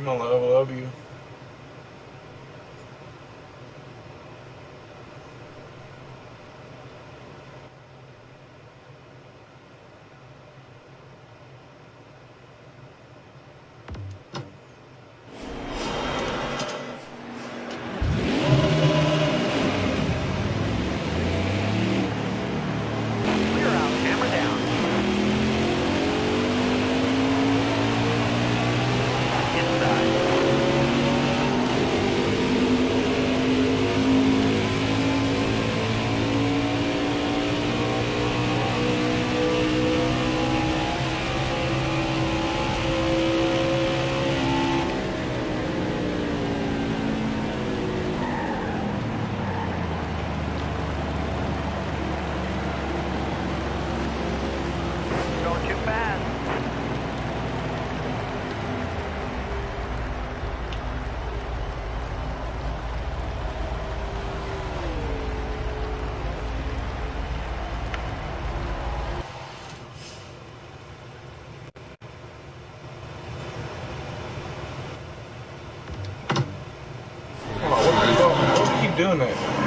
I'm on level W. Doing that.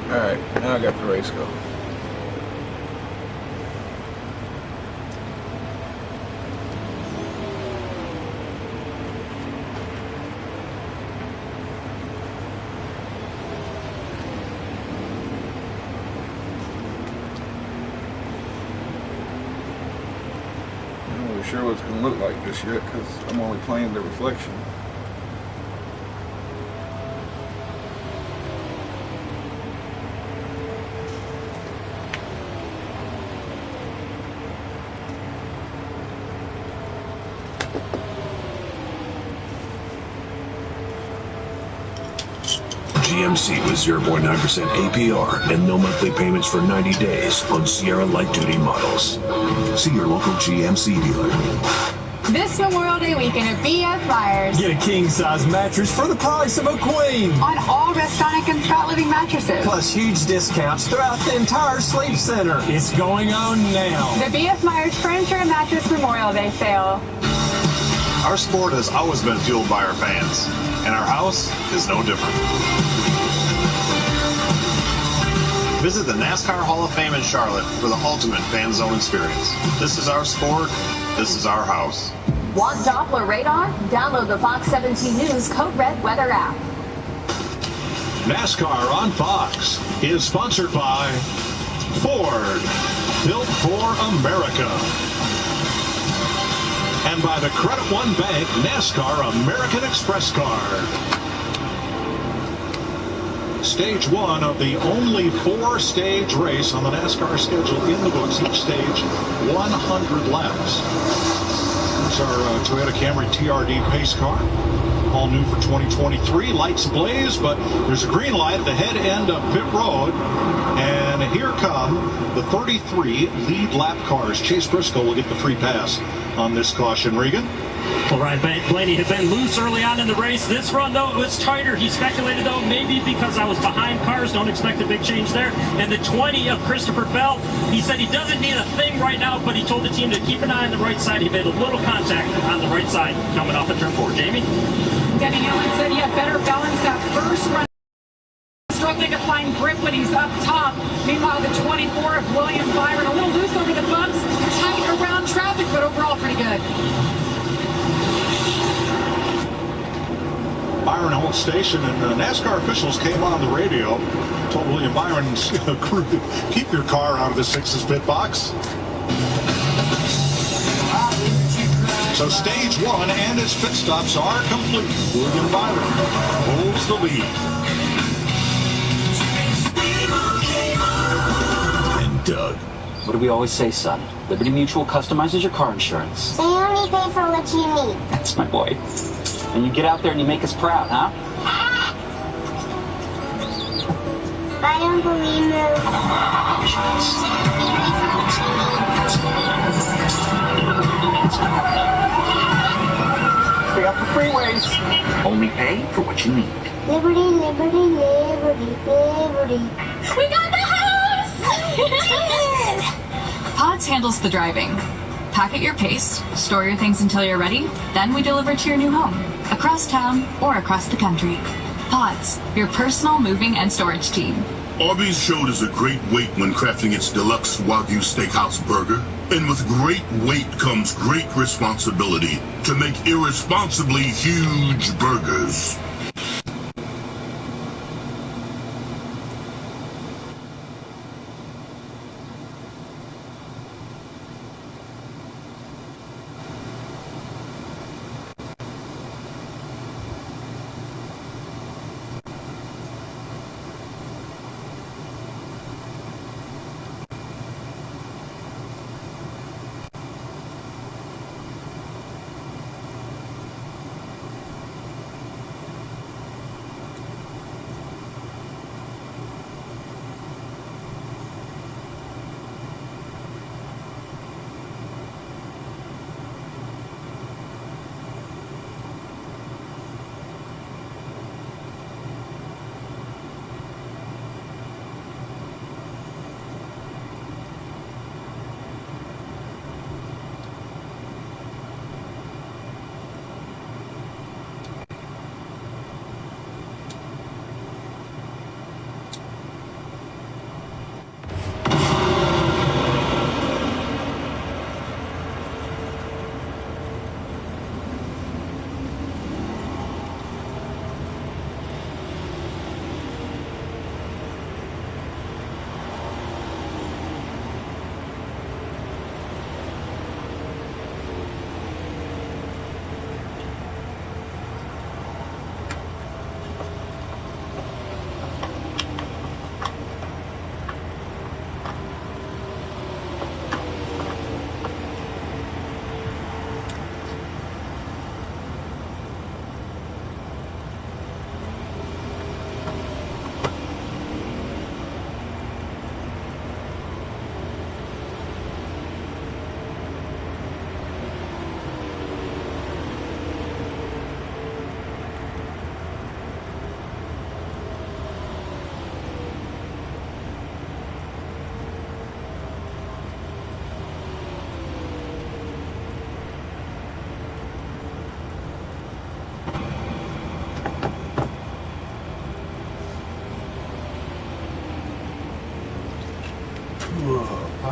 Alright, now I got the race go. I'm not really sure what it's going to look like just yet because I'm only playing the reflection. GMC with 0.9% APR and no monthly payments for 90 days on Sierra light duty models. See your local GMC dealer. This Memorial Day weekend at B.F. Myers. Get a king-size mattress for the price of a queen. On all Restonic and Scott Living mattresses. Plus huge discounts throughout the entire Sleep Center. It's going on now. The B.F. Myers Furniture and Mattress Memorial Day sale. Our sport has always been fueled by our fans, and our house is no different. Visit the NASCAR Hall of Fame in Charlotte for the ultimate fan zone experience. This is our sport. This is our house. Want Doppler radar? Download the Fox 17 News Code Red weather app. NASCAR on Fox is sponsored by Ford, built for America. And by the Credit One Bank NASCAR American Express card. Stage 1 of the only 4-stage race on the NASCAR schedule in the books. Each stage 100 laps. There's our Toyota Camry TRD pace car. All new for 2023. Lights ablaze, but there's a green light at the head end of pit road. And here come the 33 lead lap cars. Chase Briscoe will get the free pass on this caution. Regan? Well, Ryan Blaney had been loose early on in the race. This run, though, it was tighter. He speculated, though, maybe because I was behind cars. Don't expect a big change there. And the 20 of Christopher Bell, he said he doesn't need a thing right now, but he told the team to keep an eye on the right side. He made a little contact on the right side coming off of turn 4. Jamie? Denny Hamlin said he had better balance that first run. Struggling to find grip when he's up top. Meanwhile, the 24 of William Byron, a little loose over the bumps, tight around traffic, but overall pretty good. Byron holds station, and NASCAR officials came on the radio, told William Byron's crew to keep your car out of the 6's pit box. So stage 1 and its pit stops are complete. William Byron holds the lead. And Doug. What do we always say, son? Liberty Mutual customizes your car insurance. So you only pay for what you need. That's my boy. And you get out there and you make us proud, huh? I don't believe Stay off the freeways. Only pay for what you need. Liberty, liberty, liberty, liberty. We got the house! Pods handles the driving. Pack at your pace, store your things until you're ready, then we deliver to your new home, across town or across the country. Pods, your personal moving and storage team. Arby's showed us a great weight when crafting its deluxe Wagyu Steakhouse burger. And with great weight comes great responsibility to make irresponsibly huge burgers.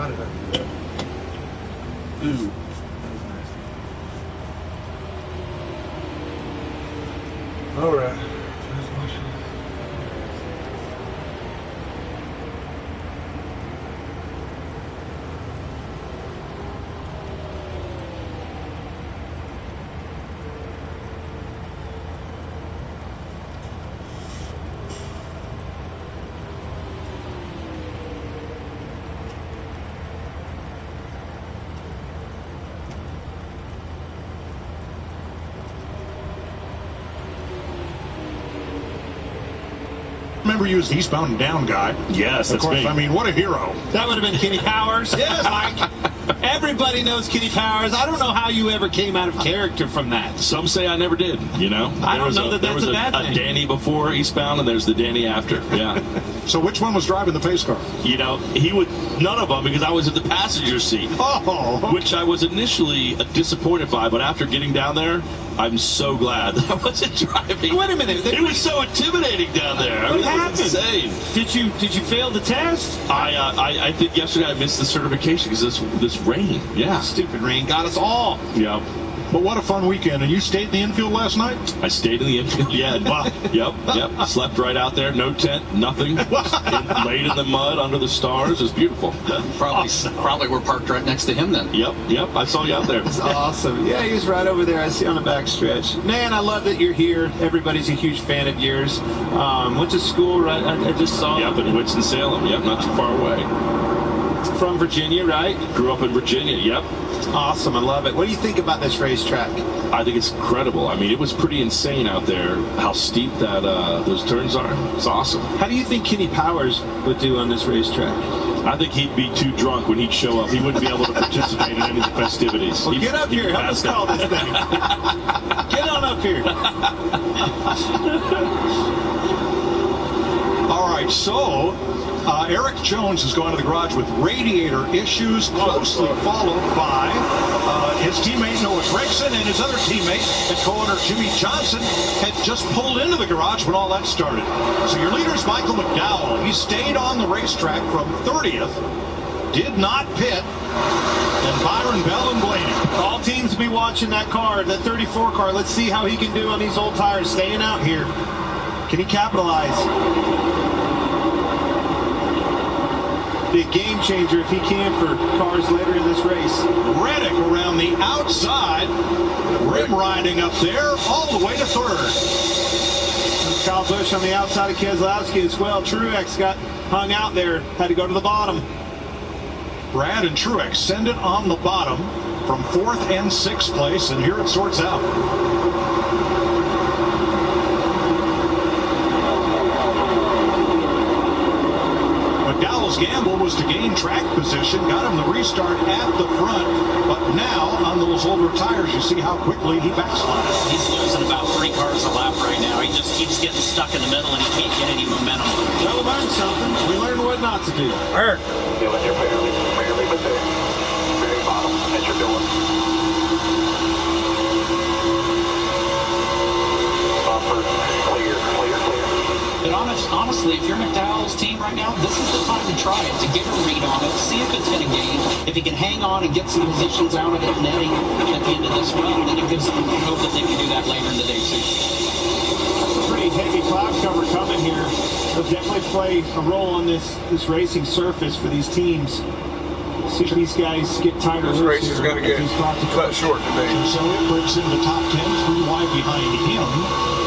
Why did I do that? Ooh. All right. Remember you as the eastbound and down guy. Yes, of that's course. me. I mean, what a hero. That would have been Kenny Powers. Yes, Mike. Everybody knows Kenny Powers. I don't know how you ever came out of character from that. Some say I never did, you know? I don't know that that's a bad thing. There was a Danny before eastbound, and there's the Danny after, yeah. So which one was driving the pace car? You know, he would, none of them, because I was in the passenger seat. Oh. Which I was initially disappointed by, but after getting down there, I'm so glad that I wasn't driving. Wait a minute. It was so intimidating down there. What happened? It was insane. Did you fail the test? I think yesterday I missed the certification because this rain. Yeah. Stupid rain got us all. Yeah. But what a fun weekend. And you stayed in the infield last night? I stayed in the infield, yeah. Yep. Slept right out there. No tent, nothing. Laid in the mud under the stars. It was beautiful. Probably we're parked right next to him then. Yep. I saw you out there. That's awesome. Yeah, he was right over there. I see on the back stretch. Man, I love that you're here. Everybody's a huge fan of yours. Went to school, right? I just saw. Yep, in Winston-Salem. Yep, not too far away. From Virginia, right? Grew up in Virginia, yep. Awesome, I love it. What do you think about this racetrack? I think it's incredible. I mean, it was pretty insane out there, how steep that those turns are. It's awesome. How do you think Kenny Powers would do on this racetrack? I think he'd be too drunk when he'd show up. He wouldn't be able to participate in any of the festivities. Well, get up here. Help us call this thing. Get on up here. All right, so Eric Jones has gone to the garage with radiator issues, closely followed by his teammate Noah Gregson, and his other teammate and co-owner Jimmy Johnson had just pulled into the garage when all that started. So your leader is Michael McDowell. He stayed on the racetrack from 30th, did not pit, and Byron Bell and Blaney. All teams will be watching that car, that 34 car. Let's see how he can do on these old tires, staying out here. Can he capitalize? Be a game changer if he can for cars later in this race. Reddick around the outside, rim riding up there all the way to third. Kyle Busch on the outside of Keselowski as well. Truex got hung out there, had to go to the bottom. Brad and Truex send it on the bottom from 4th and 6th place, and here it sorts out. McDowell's gamble was to gain track position, got him the restart at the front, but now on those older tires, you see how quickly he backslides. He's losing about 3 cars a lap right now. He just keeps getting stuck in the middle and he can't get any momentum. Well, we learned something. We learned what not to do. Eric. Feeling your barely, but there. Very bottom as you're doing. Bumper, clear. But honestly, if you're McDowell's team right now, this is the time to try it, to get a read on it, see if it's going to gain. If he can hang on and get some positions out of it netting at the end of this run, then it gives them hope that they can do that later in the day too. That's a pretty heavy cloud cover coming here. It'll definitely play a role on this racing surface for these teams. See if these guys get tighter. This race is going to get cut short today. So it brings in the top 10, 3 wide behind him.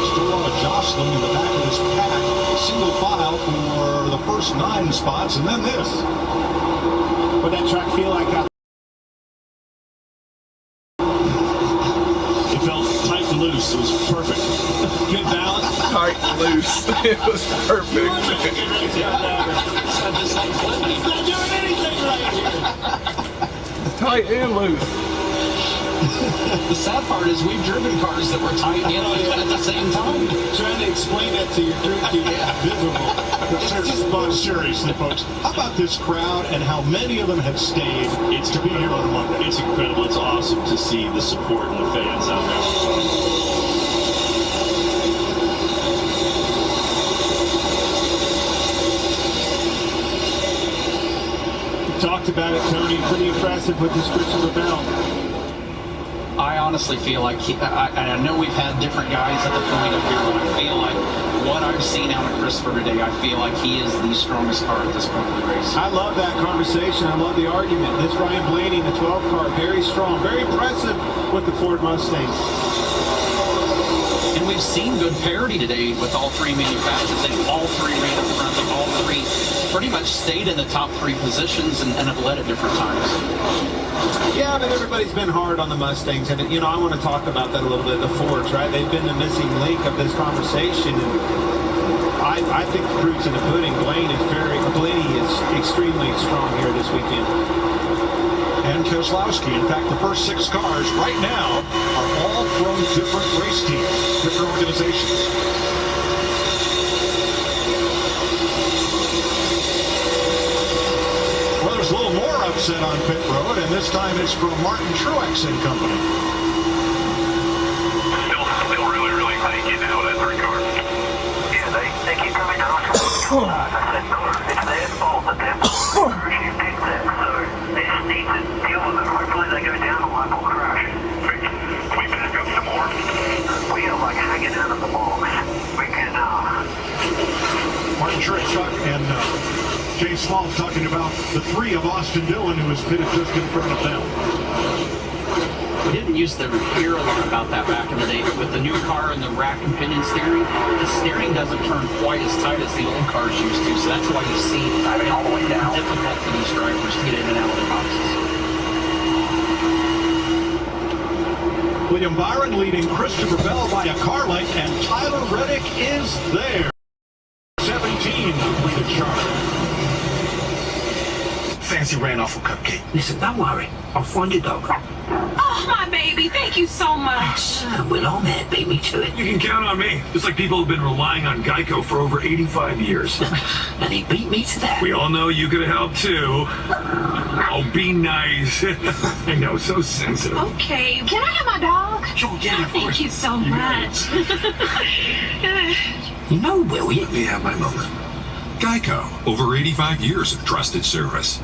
Still a lot of jostling in the back of this pack. Single file for the first 9 spots, and then this. What that track feel like out? It felt tight and loose. It was perfect. Good balance. Tight and loose. It was perfect. He's not doing anything right here. Tight and loose. The sad part is we've driven cars that were tight and loose at the same time. Trying to explain that to your group is visible. But seriously, folks, how about this crowd and how many of them have stayed to be here on Monday? It's incredible. It's awesome to see the support and the fans out there. Talked about it Tony, pretty impressive with this Christopher Bell. I honestly feel like I know we've had different guys at the point up here, but I feel like what I've seen out of Christopher today, I feel like he is the strongest car at this point of the race. I love that conversation. I love the argument. This Ryan Blaney in the 12 car, very strong, very impressive with the Ford Mustangs. And we've seen good parity today with all three manufacturers. They've all three ran up front. They've all three pretty much stayed in the top three positions and have led at different times. Yeah, but everybody's been hard on the Mustangs. And, you know, I want to talk about that a little bit, the Fords, right? They've been the missing link of this conversation. And I think the proof's in the pudding. Blaney is extremely strong here this weekend. And Keselowski. In fact, the first 6 cars right now are all from different race teams, different organizations. Well, there's a little more upset on pit road, and this time it's from Martin Truex and company. Still really tight getting out of that 3 car. Yeah, they keep coming down from that car. It's their fault that they're parachute picked them, so they just need to deal with it. Hopefully they go down the line or crash. Can we back up some more? We are like hanging out of the box. We can, Martin Truex and Jay Small talking about the 3 of Austin Dillon, who was pitted just in front of them. We didn't used to hear a lot about that back in the day, but with the new car and the rack and pinion steering, the steering doesn't turn quite as tight as the old cars used to, so that's why you see it all the way down. Difficult for these drivers to get in and out of the boxes. William Byron leading Christopher Bell by a car length, and Tyler Reddick is there. 17 completed Charlotte. Fancy ran off a cupcake. Listen, don't worry. I'll find your dog. Oh, my baby. Thank you so much. Well, I'm there. Beat me to it. You can count on me. Just like people have been relying on Geico for over 85 years. And he beat me to that. We all know you could have helped too. Oh, be nice. I know, so sensitive. Okay. Can I have my dog? Sure, yeah, of Thank course. you so much. You know, will you? Let me have my moment. Geico, over 85 years of trusted service.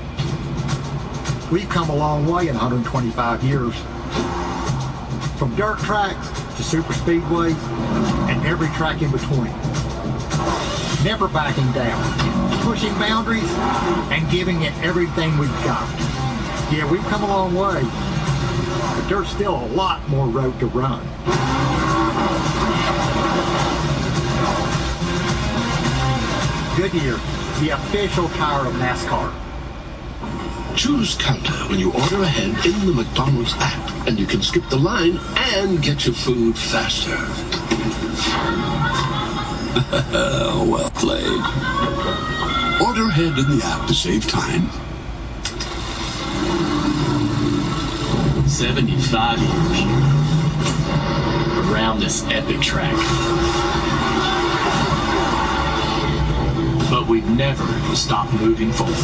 We've come a long way in 125 years. From dirt tracks to super speedways and every track in between. Never backing down, pushing boundaries and giving it everything we've got. Yeah, we've come a long way, but there's still a lot more road to run. Goodyear, the official tire of NASCAR. Choose Counter when you order ahead in the McDonald's app, and you can skip the line and get your food faster. Well played. Order ahead in the app to save time. 75 years around this epic track. But we've never stopped moving forward.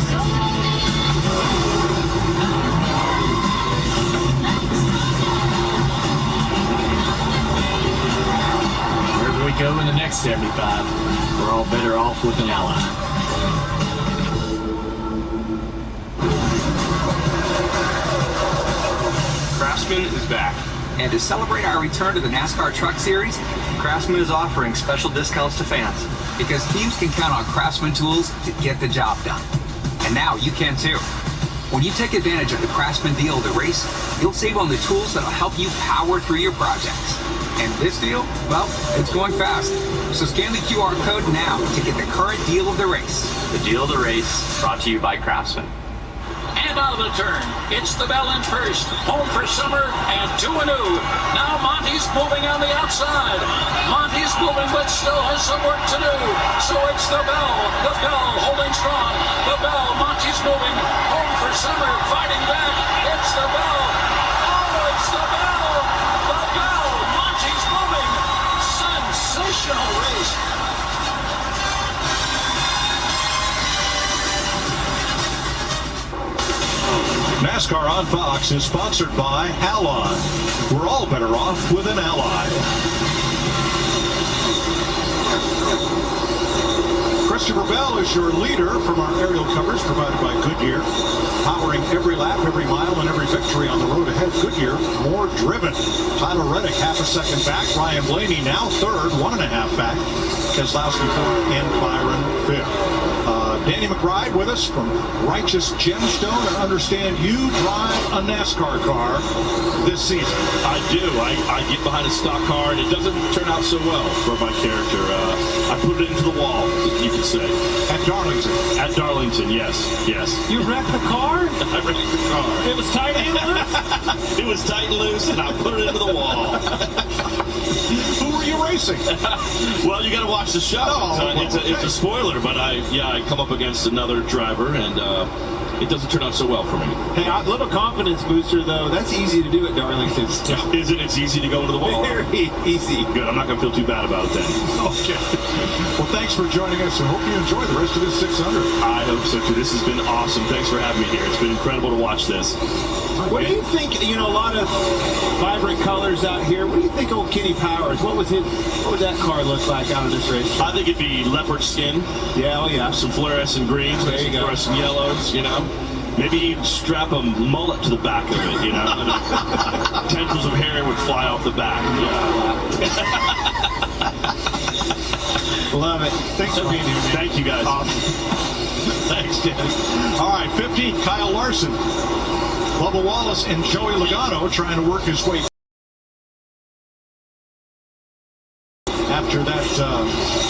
Wherever we go in the next 75, we're all better off with an ally. Craftsman is back. And to celebrate our return to the NASCAR Truck Series, Craftsman is offering special discounts to fans. Because teams can count on Craftsman tools to get the job done. And now you can too. When you take advantage of the Craftsman deal of the race, you'll save on the tools that'll help you power through your projects. And this deal, well, it's going fast. So scan the QR code now to get the current deal of the race. The deal of the race, brought to you by Craftsman. And out of the turn, it's the Bell in first. Home for summer and 2-0. Now Monty's moving on the outside. Monty's moving but still has some work to do. So it's the Bell holding strong. The Bell, Monty's moving. Home for summer, fighting back. It's the Bell. Oh, it's the Bell. The Bell, Monty's moving. Sensational race. NASCAR on Fox is sponsored by Ally. We're all better off with an ally. Christopher Bell is your leader from our aerial coverage provided by Goodyear. Powering every lap, every mile, and every victory on the road ahead. Goodyear, more driven. Tyler Reddick, half a second back. Ryan Blaney now third, 1.5 back. Keselowski fourth, and Byron fifth. Danny McBride with us from Righteous Gemstone. And understand you drive a NASCAR car this season. I do. I get behind a stock car, and it doesn't turn out so well for my character. I put it into the wall, you could say. At Darlington. At Darlington, yes. You wrecked the car? I wrecked the car. It was tight and loose? It was tight and loose, and I put it into the wall. Who were you racing? Well, you got to watch the show. It's a spoiler, but I come up against another driver, and it doesn't turn out so well for me. Hey, a little confidence booster, though. That's easy to do at Darlington. Isn't it? It's easy to go into the wall. Very easy. Good. I'm not going to feel too bad about it then. Okay. Well, thanks for joining us, and hope you enjoy the rest of this 600. I hope so, too. This has been awesome. Thanks for having me here. It's been incredible to watch this. What do you think, a lot of vibrant colors out here. What do you think old Kenny Powers, what would that car look like out of this race? I think it'd be leopard skin. Yeah, oh yeah. Some fluorescent greens, there you go. Fluorescent yellows, Maybe even strap a mullet to the back of it, And tendrils of hair would fly off the back. Love it. Thanks for being here, man. Thank you, guys. Awesome. Thanks, Danny. All right, 15, Kyle Larson. Bubba Wallace and Joey Logano trying to work his way after that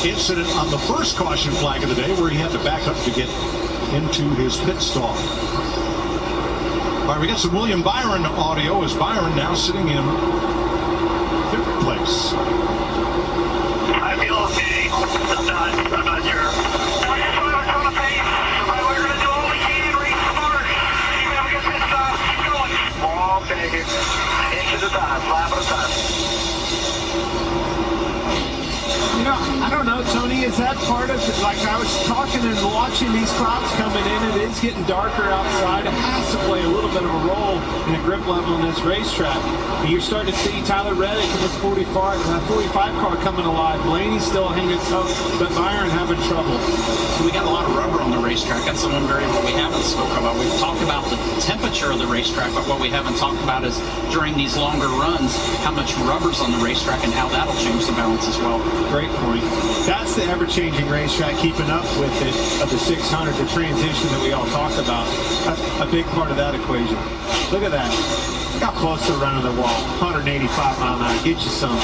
incident on the first caution flag of the day where he had to back up to get into his pit stall. All right, we got some William Byron audio as Byron now sitting in fifth place. I feel okay. I'm not sure. I just want to on the pace. We're going to do all we can, race smart. Even if we get pissed off, keep going. Small figure. Inch at a time, lap at a time. I don't know, Tony, is that part of it? Like I was talking and watching these clouds coming in, and it's getting darker outside. It has to play a little bit of a role in the grip level in this racetrack. And you're starting to see Tyler Reddick in this 45 car coming alive. Blaney's still hanging tough, but Byron having trouble. We got a lot of rubber on the racetrack. That's the one variable we haven't spoken about. We've talked about the temperature of the racetrack, but what we haven't talked about is during these longer runs, how much rubber's on the racetrack and how that'll change the balance as well. Great point. That's the ever-changing racetrack, keeping up with it, of the 600, the transition that we all talk about. That's a big part of that equation. Look at that. Look how close they're running the wall. 185 mile an hour. Get you some.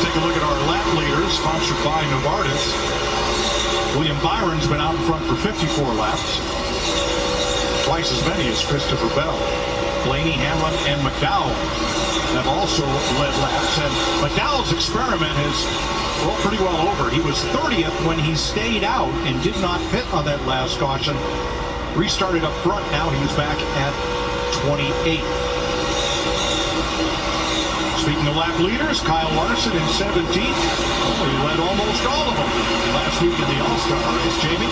Take a look at our lap leaders, sponsored by Novartis. William Byron's been out in front for 54 laps. Twice as many as Christopher Bell. Blaney, Hamlin, and McDowell have also led laps. And McDowell's experiment is pretty well over. He was 30th when he stayed out and did not pit on that last caution. Restarted up front. Now he's back at 28th. Speaking of lap leaders, Kyle Larson in 17th. He led almost all of them last week in the All-Star race. Jamie?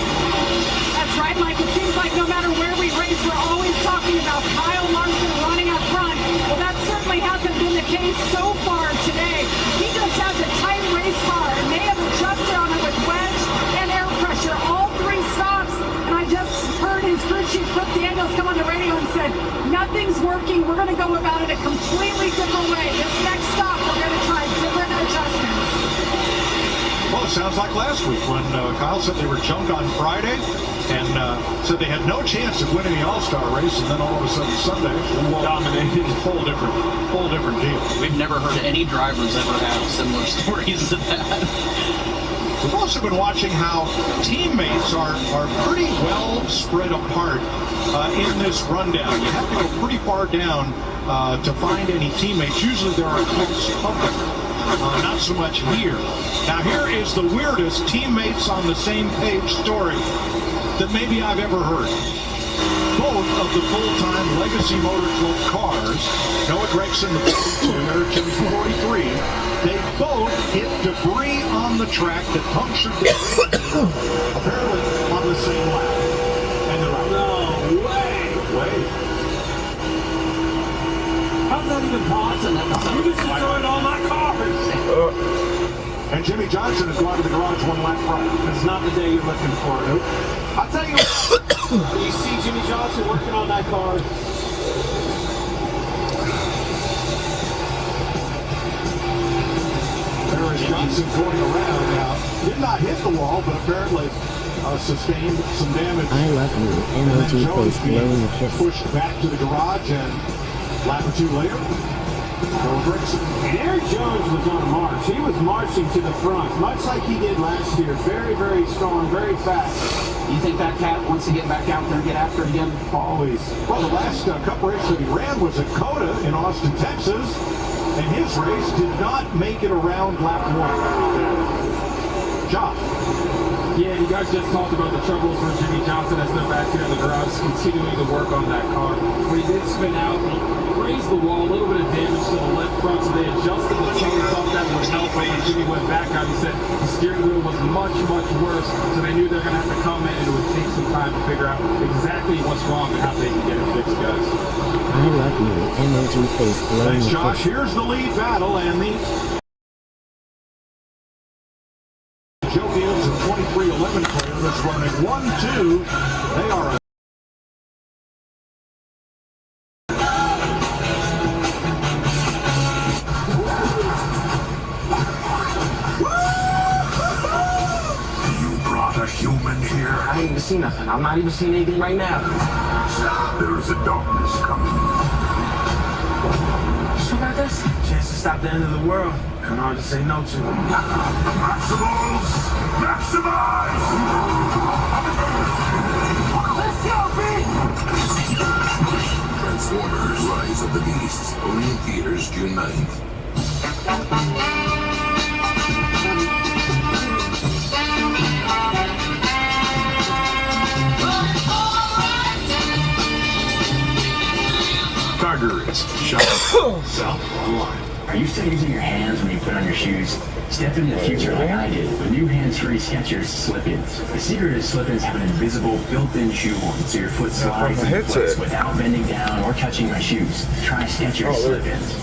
That's right, Mike. It seems like no matter where we race, we're always talking about Kyle Larson running up front. Well, that certainly hasn't been the case so far today. He just has a tight race car, and they have adjusted on it with wedge and air pressure. All three stops, and I just heard his crew chief Cliff Daniels come on the radio and said, nothing's working. We're going to go about it a completely different way. This next stop, we're going to try different adjustments. Well, it sounds like last week when Kyle said they were junk on Friday and said they had no chance of winning the All-Star race, and then all of a sudden Sunday dominated. Whole different deal. We've never heard any drivers ever have similar stories to that. We've also been watching how teammates are pretty well spread apart in this rundown. You have to go pretty far down to find any teammates. Usually there are close couple. Not so much here. Now here is the weirdest teammates on the same page story that maybe I've ever heard. Both of the full-time Legacy Motor Club cars, Noah Gregson, the 42, Eric Jones, the 43, they both hit debris on the track that punctured the apparently on the same lap. And they're like, no way. How did that moving parts and you just destroyed all my cars. And Jimmy Johnson has gone to the garage one lap prior. It's not the day you're looking for. Nope. I'll tell you what. You see Jimmy Johnson working on that car. There is Johnson going around now. Did not hit the wall, but apparently sustained some damage. I love you. MOG face blowing a kiss. Pushed back to the garage, and lap or two later, Joe Grigson. And Eric Jones was on a march. He was marching to the front, much like he did last year. Very, very strong, very fast. You think that cat wants to get back out there and get after it again? Always. Well, the last couple races that he ran was at COTA in Austin, Texas, and his race did not make it around lap 1. Josh. Yeah, you guys just talked about the troubles for Jimmy Johnson that's been back here in the garage, continuing to work on that car. When he did spin out, he grazed the wall, a little bit of damage to the left front, so they adjusted the chain, thought that would help, but when Jimmy went back out, he said the steering wheel was much, much worse, so they knew they're going to have to come in, and it would take some time to figure out exactly what's wrong and how they can get it fixed, guys. I love you. MOG face blowing a kiss. Josh, here's the lead battle, and the Joe Gibbs, a 2311 player that's running 1-2. They are You brought a human here. I ain't even seen nothing. I'm not even seeing anything right now. There is a darkness coming. So about this? Chance to stop the end of the world. And I'll just say no to it. Maximals! Maximize! Let's go, B! Transformers Rise of the Beasts. Only in theaters June 9th. Tigers. Shot. South. Are you still using your hands when you put on your shoes? Step into the future like I did with new hands-free Skechers Slip-ins. The secret is Slip-ins have an invisible built-in shoe horn, so your foot slides into place without bending down or touching my shoes. Try Skechers Slip-ins.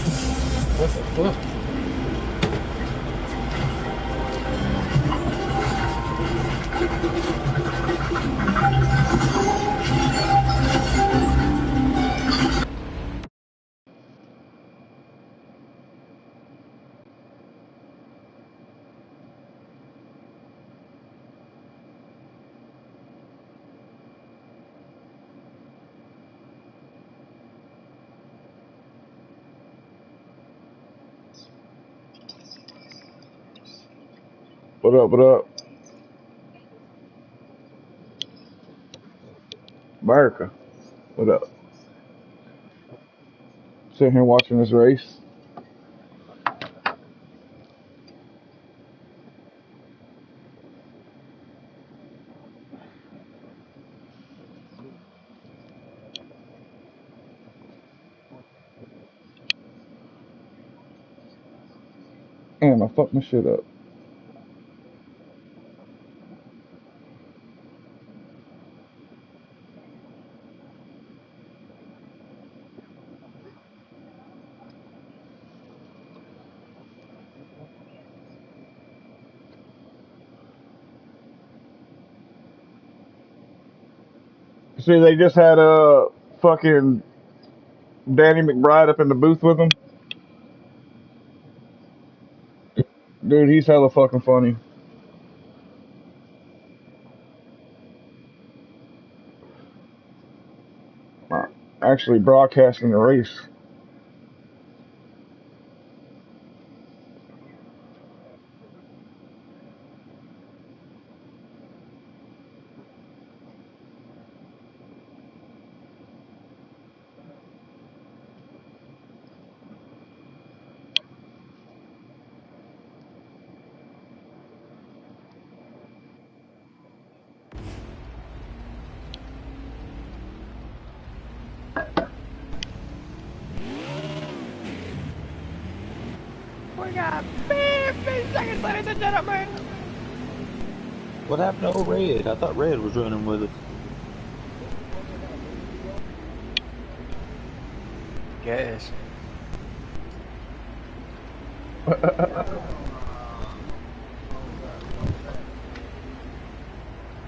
What the fuck? What up, what up? America, what up? Sitting here watching this race. Damn, I fucked my shit up. See, they just had a fucking Danny McBride up in the booth with him. Dude, he's hella fucking funny. Actually broadcasting the race. We got 15 seconds, ladies and gentlemen. What happened to old Red? I thought Red was running with us. Guess.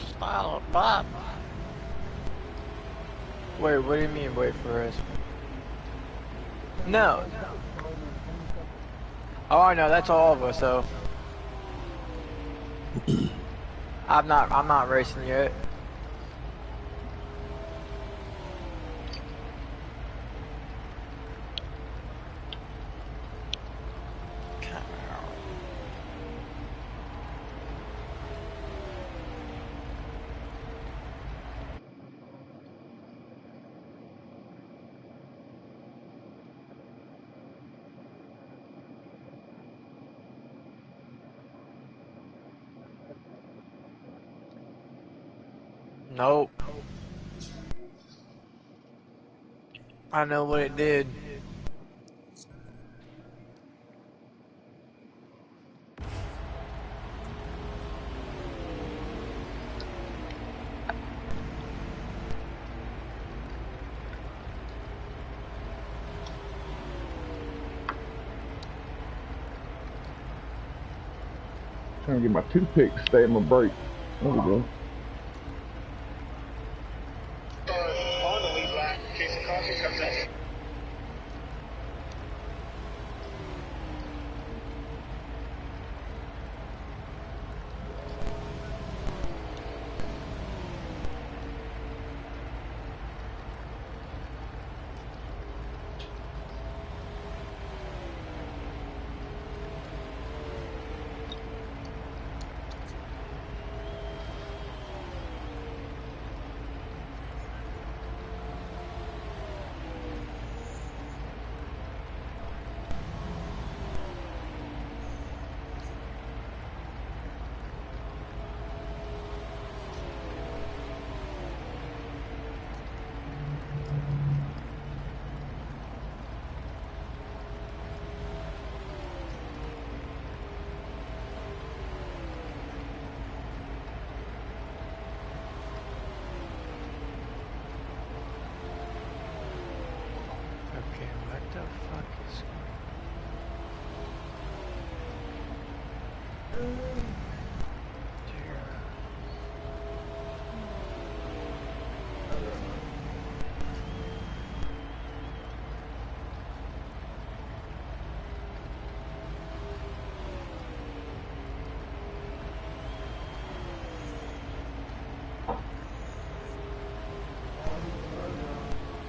Style Bob. Wait, what do you mean wait for us? No. Oh, I know, that's all of us, so. I'm not racing yet. Nope. I know what it did. Trying to get my toothpick to stay in my brake. There we go. On the lead lap, Jason Carson comes in.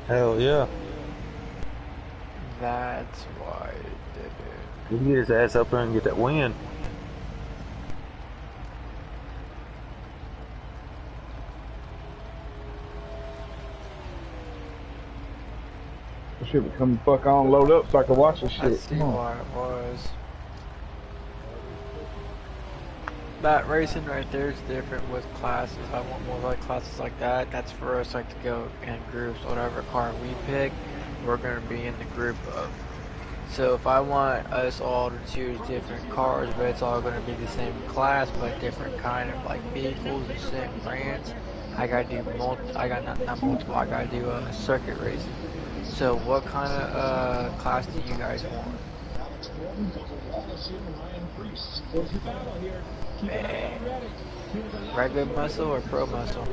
Hell yeah. That's why it did it. He can get his ass up there and get that win. I should come fuck on, load up so I can watch this shit. I see why it was. That racing right there is different with classes. I want more like classes like that. That's for us like to go in groups. Whatever car we pick, we're gonna be in the group of. So if I want us all to choose different cars, but it's all gonna be the same class, but different kind of like vehicles and same brands, I gotta do not multiple. I gotta do circuit racing. So what kind of class do you guys want? Man. Regular muscle or pro muscle?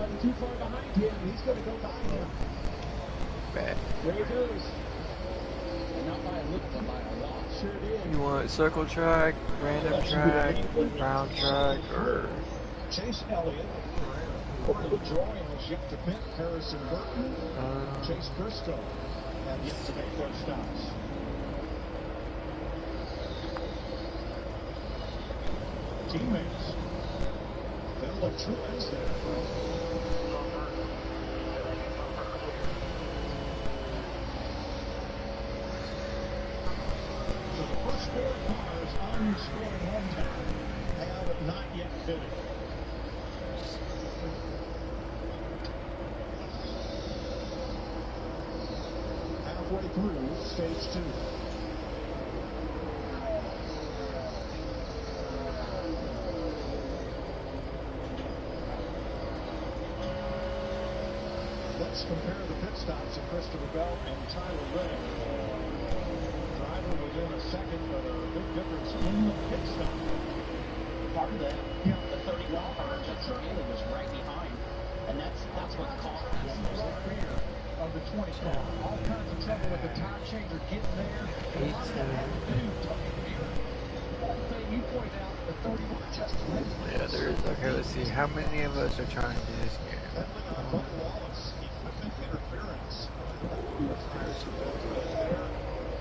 Man. You want circle track, random track, round track, or... Chase Elliott. The drawing is yet to pick Harrison Burton. Chase Briscoe have yet to make their stops. Teammates. Phil Truex there. So the first four cars on scoring one time have not yet fitted. Halfway through stage 2. Let's compare the pit stops of Christopher Bell and Tyler Reddick. Driver within a second, but a big difference in the pit stop. Part of that, the 31 car, Justin Haley was right behind, and that's what caused this. Rear of the 20 car. All kinds of trouble with the tire changer getting there. You point out the 31 Justin Haley. Yeah, there is. Okay, let's see. How many of us are trying to do this game?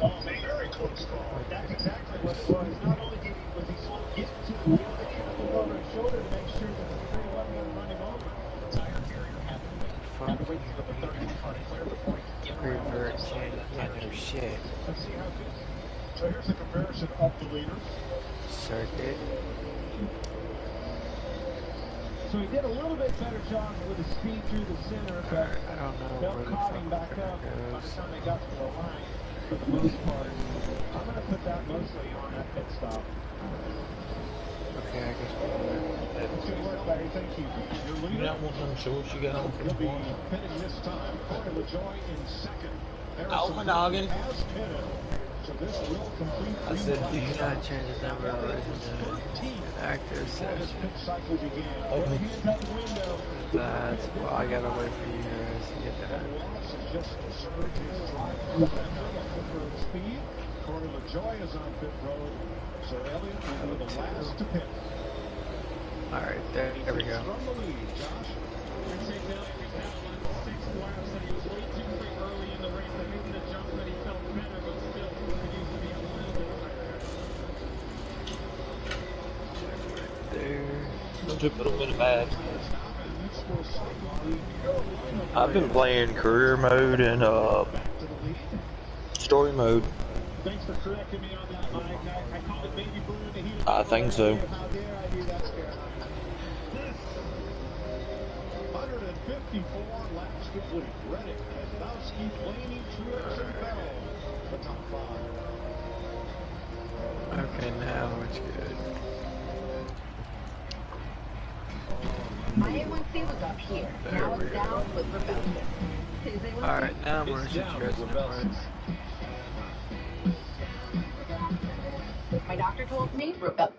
Oh, very close call. That's exactly what it was. Not only was he slow getting to the wheel, but he had to look over his shoulder to make sure that the 31 wouldn't run him over. The tire carrier had to wait for the 31 car to clear before he could get Revert can't do shit. Let's see how good. So here's the comparison of the leaders. Circuit. So he did a little bit better job with his speed through the center, but I don't know they'll where the caught fuck him back that up by goes. the time they got to the line for the most part. I'm going to put that mostly on that pit stop. Okay, I guess That's good work, Larry. Thank you. Your leader. You don't want them shorts you got on for the He'll be morning. pitting this time. Corey LaJoy in second. Oh, my noggin. Has pitted. So this will complete I said, do you not change the number of actors before this session? pit cycle began. Okay. Hands out the window. That's well, I gotta wait for you guys to get that. Wallace is just surging his drive for speed. Corey LaJoy is on pit road. So Elliott will be the last to pit. Alright, there we go. From the lead, Josh. I'd say Elliott had like 6 laps and he was way too quick early in the race. That maybe the jump that he felt better, but still could use to be a little bit higher. There. Don't took a little bit of bad. I've been playing career mode and story mode. Thanks for correcting me on that, Mike. I called it baby blue in the heat of I think so. How dare I do that, Scott? 154 laps complete. Reddick, Keselowski, Blaney, Truex, and Bell. The top 5. Okay, now it's good. My A1C was up here. Now it's down with rebellion. His A1C. Alright, now I'm gonna shoot you guys in the front. My doctor told me rebellion.